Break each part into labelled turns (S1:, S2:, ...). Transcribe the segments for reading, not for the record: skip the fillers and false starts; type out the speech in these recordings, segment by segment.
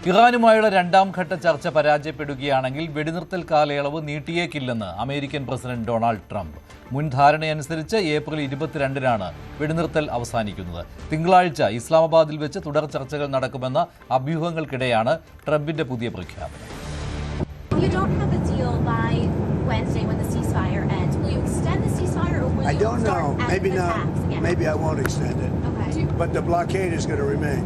S1: ഇറാനുമായുള്ള രണ്ടാം ഘട്ട ചർച്ച പരാജയപ്പെടുകയാണെങ്കിൽ വെടിനിർത്തൽ കാലയളവ് നീട്ടിയേക്കില്ലെന്ന് അമേരിക്കൻ പ്രസിഡന്റ് ഡൊണാൾഡ് ട്രംപ്. മുൻ ധാരണയനുസരിച്ച് ഏപ്രിൽ 22-നാണ് വെടിനിർത്തൽ അവസാനിക്കുന്നത്. തിങ്കളാഴ്ച ഇസ്ലാമാബാദിൽ വെച്ച് തുടർ ചർച്ചകൾ നടക്കുമെന്ന അഭ്യൂഹങ്ങൾക്കിടെയാണ് ട്രംപിന്റെ പുതിയ പ്രഖ്യാപനം.
S2: Wednesday when the ceasefire ends. Will you extend the ceasefire or will
S3: I don't know. Maybe not. Maybe I won't extend it.
S2: Okay.
S3: But the blockade is going to remain.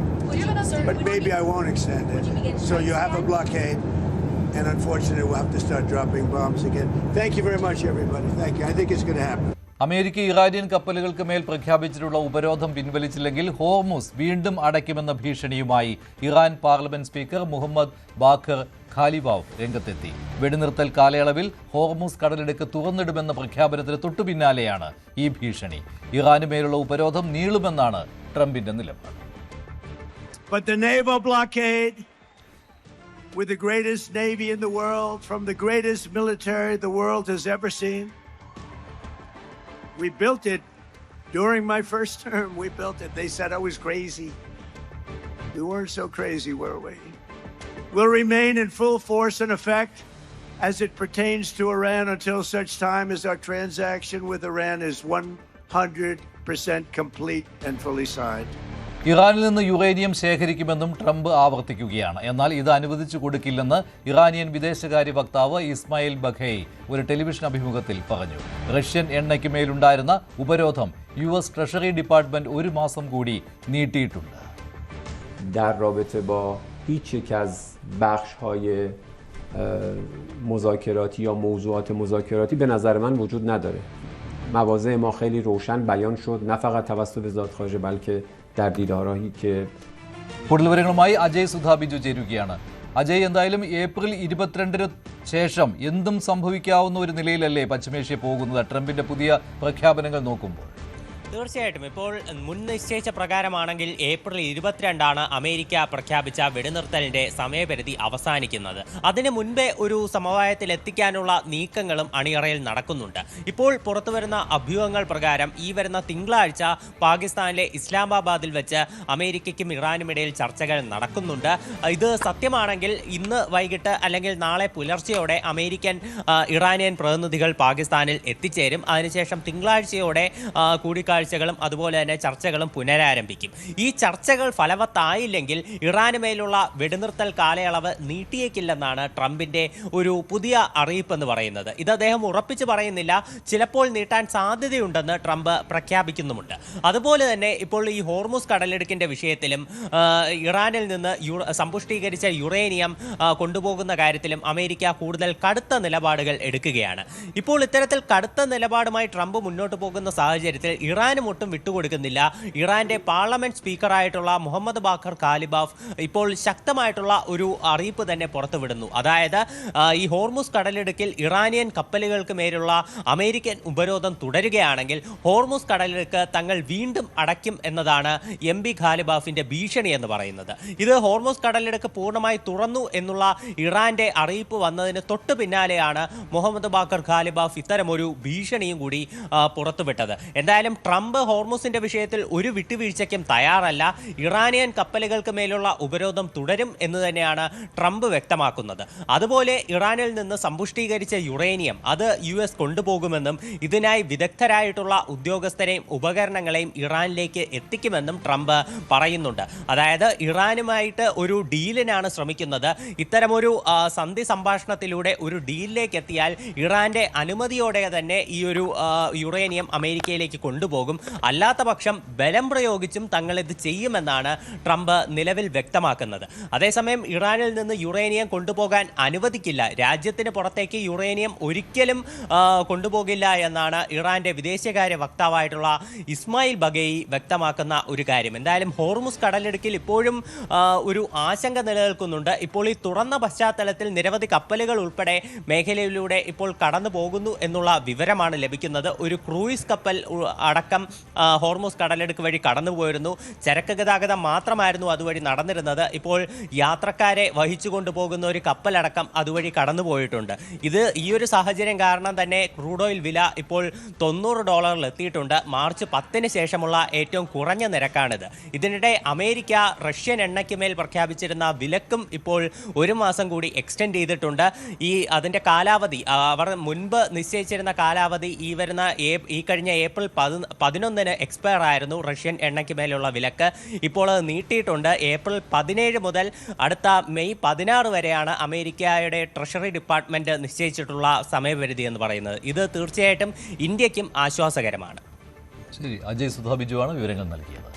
S3: But maybe I won't extend it. So you have a blockade, and unfortunately we'll have to start dropping bombs again. Thank you very much, everybody. Thank you. I think it's going to happen.
S1: America Iranian കപ്പലുകൾക്ക് മേൽ പ്രഖ്യാപിച്ചിട്ടുള്ള ഉപരോധം പിൻവലിച്ചില്ലെങ്കിൽ Hormuz വീണ്ടും അടയ്ക്കുമെന്ന ഭീഷണിയുമായി Iran parliament speaker Mohammad Bagher Ghalibaf രംഗത്തെത്തി. വെടിനിർത്തൽ കാലയളവിൽ ഹോർമുസ് കടലിടുക്ക് തുറന്നിടുമെന്ന പ്രഖ്യാപനത്തിന് തൊട്ടുപിന്നാലെയാണ് ഈ ഭീഷണി. ഇറാന് മേലുള്ള ഉപരോധം നീളുമെന്നാണ് ട്രംപിന്റെ നിലപാട്.
S3: But the naval blockade, with the greatest navy in the world, from the greatest military the world has ever seen, we built it during my first term. We built it. They said I was crazy. We weren't so crazy, were we? Will remain in full force and effect as it pertains to Iran until such time as our transaction with Iran is 100% complete and fully signed.
S1: ഇറാനിൽ നിന്ന് uranium ശേഖരിക്കുമെന്നും Trump ആവർത്തിക്കുകയാണ്. എന്നാൽ ഇത് അനുവദിച്ചു കൊടുക്കില്ലെന്ന് Iranian വിദേശകാര്യ വക്താവ് ഇസ്മായിൽ ബഖേയ് ഒരു television അഭിമുഖത്തിൽ പറഞ്ഞു. റഷ്യൻ എണ്ണയ്ക്ക് മേലുണ്ടായിരുന്ന ഉപരോധം US ട്രഷറി ഡിപ്പാർട്ട്മെന്റ് ഒരു മാസം കൂടി നീട്ടിയിട്ടുണ്ട്.
S4: در رابطه با هیچ یک از بخش‌های مذاکراتی یا موضوعات مذاکراتی به نظر من وجود نداره. مواضع ما خیلی روشن بیان شد، نه فقط توسط وزارت خارجه بلکه در دیدارهایی که
S1: കൂടുതൽ വിവരങ്ങളുമായി അജയ് സുധാ ബിജു ചേരുകയാണ്. അജയ്, എന്തായാലും ഏപ്രിൽ 22-ന് ശേഷം എന്തും സംഭവിക്കാവുന്ന ഒരു നിലയിലല്ലേ പശ്ചിമേഷ്യ പോകുന്നത് ട്രംപിന്റെ പുതിയ പ്രഖ്യാപനങ്ങൾ നോക്കുമ്പോൾ?
S5: തീർച്ചയായിട്ടും ഇപ്പോൾ മുൻ നിശ്ചയിച്ച പ്രകാരമാണെങ്കിൽ ഏപ്രിൽ 22-ആണ് അമേരിക്ക പ്രഖ്യാപിച്ച വെടിനിർത്തലിന്റെ സമയപരിധി അവസാനിക്കുന്നത്. അതിന് മുൻപേ ഒരു സമവായത്തിൽ എത്തിക്കാനുള്ള നീക്കങ്ങളും അണിയറയിൽ നടക്കുന്നുണ്ട്. ഇപ്പോൾ പുറത്തുവരുന്ന അഭ്യൂഹങ്ങൾ പ്രകാരം ഈ വരുന്ന തിങ്കളാഴ്ച പാകിസ്ഥാനിലെ ഇസ്ലാമാബാദിൽ വെച്ച് അമേരിക്കയ്ക്കും ഇറാനുമിടയിൽ ചർച്ചകൾ നടക്കുന്നുണ്ട്. ഇത് സത്യമാണെങ്കിൽ ഇന്ന് വൈകിട്ട് അല്ലെങ്കിൽ നാളെ പുലർച്ചെയോടെ അമേരിക്കൻ ഇറാനിയൻ പ്രതിനിധികൾ പാകിസ്ഥാനിൽ എത്തിച്ചേരും. അതിനുശേഷം തിങ്കളാഴ്ചയോടെ കൂടിക്കാഴ്ച അതുപോലെ തന്നെ ചർച്ചകളും പുനരാരംഭിക്കും. ഈ ചർച്ചകൾ ഫലവത്തായില്ലെങ്കിൽ ഇറാന് മേലുള്ള വെടിനിർത്തൽ കാലയളവ് നീട്ടിയേക്കില്ലെന്നാണ് ട്രംപിന്റെ ഒരു പുതിയ അറിയിപ്പെന്ന് പറയുന്നത്. ഇത് അദ്ദേഹം ഉറപ്പിച്ച് പറയുന്നില്ല, ചിലപ്പോൾ നീട്ടാൻ സാധ്യതയുണ്ടെന്ന് ട്രംപ് പ്രഖ്യാപിക്കുന്നുമുണ്ട്. അതുപോലെ തന്നെ ഇപ്പോൾ ഈ ഹോർമുസ് കടലിടുക്കിന്റെ വിഷയത്തിലും ഇറാനിൽ നിന്ന് സമ്പുഷ്ടീകരിച്ച യുറേനിയം കൊണ്ടുപോകുന്ന കാര്യത്തിലും അമേരിക്ക കൂടുതൽ കടുത്ത നിലപാടുകൾ എടുക്കുകയാണ്. ഇപ്പോൾ ഇത്തരത്തിൽ കടുത്ത നിലപാടുമായി ട്രംപ് മുന്നോട്ട് പോകുന്ന സാഹചര്യത്തിൽ ഇറാനും ഒട്ടും വിട്ടുകൊടുക്കുന്നില്ല. ഇറാന്റെ പാർലമെന്റ് സ്പീക്കറായിട്ടുള്ള മുഹമ്മദ് ബാഖർ ഖാലിബാഫ് ഇപ്പോൾ ശക്തമായിട്ടുള്ള ഒരു അറിയിപ്പ് തന്നെ പുറത്തുവിടുന്നു. അതായത് ഈ ഹോർമുസ് കടലിടുക്കിൽ ഇറാനിയൻ കപ്പലുകൾക്ക് മേലുള്ള അമേരിക്കൻ ഉപരോധം തുടരുകയാണെങ്കിൽ ഹോർമുസ് കടലിടുക്ക് തങ്ങൾ വീണ്ടും അടയ്ക്കും എന്നതാണ് MB ഖാലിബാഫിന്റെ ഭീഷണി എന്ന് പറയുന്നത്. ഇത് ഹോർമുസ് കടലിടുക്ക് പൂർണ്ണമായി തുറന്നു എന്നുള്ള ഇറാന്റെ അറിയിപ്പ് വന്നതിന് തൊട്ടു പിന്നാലെയാണ് മുഹമ്മദ് ബാഖർ ഖാലിബാഫ് ഇത്തരമൊരു ഭീഷണിയും കൂടി പുറത്തുവിട്ടത്. എന്തായാലും ട്രംപ് ഹോർമുസിന്റെ വിഷയത്തിൽ ഒരു വിട്ടുവീഴ്ചയ്ക്കും തയ്യാറല്ല. ഇറാനിയൻ കപ്പലുകൾക്ക് മേലുള്ള ഉപരോധം തുടരും എന്ന് തന്നെയാണ് ട്രംപ് വ്യക്തമാക്കുന്നത്. അതുപോലെ ഇറാനിൽ നിന്ന് സമ്പുഷ്ടീകരിച്ച യുറേനിയം അത് US കൊണ്ടുപോകുമെന്നും ഇതിനായി വിദഗ്ധരായിട്ടുള്ള ഉദ്യോഗസ്ഥരെയും ഉപകരണങ്ങളെയും ഇറാനിലേക്ക് എത്തിക്കുമെന്നും ട്രംപ് പറയുന്നുണ്ട്. അതായത് ഇറാനുമായിട്ട് ഒരു ഡീലിനാണ് ശ്രമിക്കുന്നത്. ഇത്തരമൊരു സന്ധി സംഭാഷണത്തിലൂടെ ഒരു ഡീലിലേക്ക് എത്തിയാൽ ഇറാന്റെ അനുമതിയോടെ തന്നെ ഈ ഒരു യുറേനിയം അമേരിക്കയിലേക്ക് കൊണ്ടുപോകും. അല്ലാത്ത പക്ഷം ബലം പ്രയോഗിച്ചും തങ്ങളിത് ചെയ്യുമെന്നാണ് ട്രംപ് നിലവിൽ വ്യക്തമാക്കുന്നത്. അതേസമയം ഇറാനിൽ നിന്ന് യുറേനിയം കൊണ്ടുപോകാൻ അനുവദിക്കില്ല, രാജ്യത്തിന് പുറത്തേക്ക് യുറേനിയം ഒരിക്കലും കൊണ്ടുപോകില്ല എന്നാണ് ഇറാന്റെ വിദേശകാര്യ വക്താവായിട്ടുള്ള ഇസ്മായിൽ ബഖേയി വ്യക്തമാക്കുന്ന ഒരു കാര്യം. എന്തായാലും ഹോർമുസ് കടലിടുക്കിൽ ഇപ്പോഴും ഒരു ആശങ്ക നിലനിൽക്കുന്നുണ്ട്. ഇപ്പോൾ ഈ തുറന്ന പശ്ചാത്തലത്തിൽ നിരവധി കപ്പലുകൾ ഉൾപ്പെടെ മേഖലയിലൂടെ ഇപ്പോൾ കടന്നു പോകുന്നു എന്നുള്ള വിവരമാണ് ലഭിക്കുന്നത്. ഒരു ക്രൂയിസ് കപ്പൽ അടക്കം കപ്പലടക്കം ഹോർമൂസ് കടലെടുക്ക് വഴി കടന്നുപോയിരുന്നു. ചരക്ക് ഗതാഗതം മാത്രമായിരുന്നു അതുവഴി നടന്നിരുന്നത്. ഇപ്പോൾ യാത്രക്കാരെ വഹിച്ചുകൊണ്ടു പോകുന്ന ഒരു കപ്പലടക്കം അതുവഴി കടന്നുപോയിട്ടുണ്ട്. ഈ ഒരു സാഹചര്യം കാരണം തന്നെ ക്രൂഡ് ഓയിൽ വില ഇപ്പോൾ $90 എത്തിയിട്ടുണ്ട്. മാർച്ച് 10 ശേഷമുള്ള ഏറ്റവും കുറഞ്ഞ നിരക്കാണിത്. ഇതിനിടെ അമേരിക്ക റഷ്യൻ എണ്ണയ്ക്ക് മേൽ പ്രഖ്യാപിച്ചിരുന്ന വിലക്കും ഇപ്പോൾ 1 മാസം കൂടി എക്സ്റ്റെൻഡ് ചെയ്തിട്ടുണ്ട്. അതിൻ്റെ കാലാവധി അവർ മുൻപ് നിശ്ചയിച്ചിരുന്ന കാലാവധി ഈ കഴിഞ്ഞ ഏപ്രിൽ 11 എക്സ്പയർ ആയിരുന്നു റഷ്യൻ എണ്ണയ്ക്ക് മേലുള്ള വിലക്ക്. ഇപ്പോൾ അത് നീട്ടിയിട്ടുണ്ട്. ഏപ്രിൽ 17 മുതൽ അടുത്ത മെയ് 16 വരെയാണ് അമേരിക്കയുടെ ട്രഷറി ഡിപ്പാർട്ട്മെന്റ് നിശ്ചയിച്ചിട്ടുള്ള സമയപരിധി എന്ന് പറയുന്നത്. ഇത് തീർച്ചയായിട്ടും ഇന്ത്യക്കും ആശ്വാസകരമാണ്.
S1: ശരി, അജയ് സുധാ ബിജുവാണ് വിവരങ്ങൾ നൽകിയത്.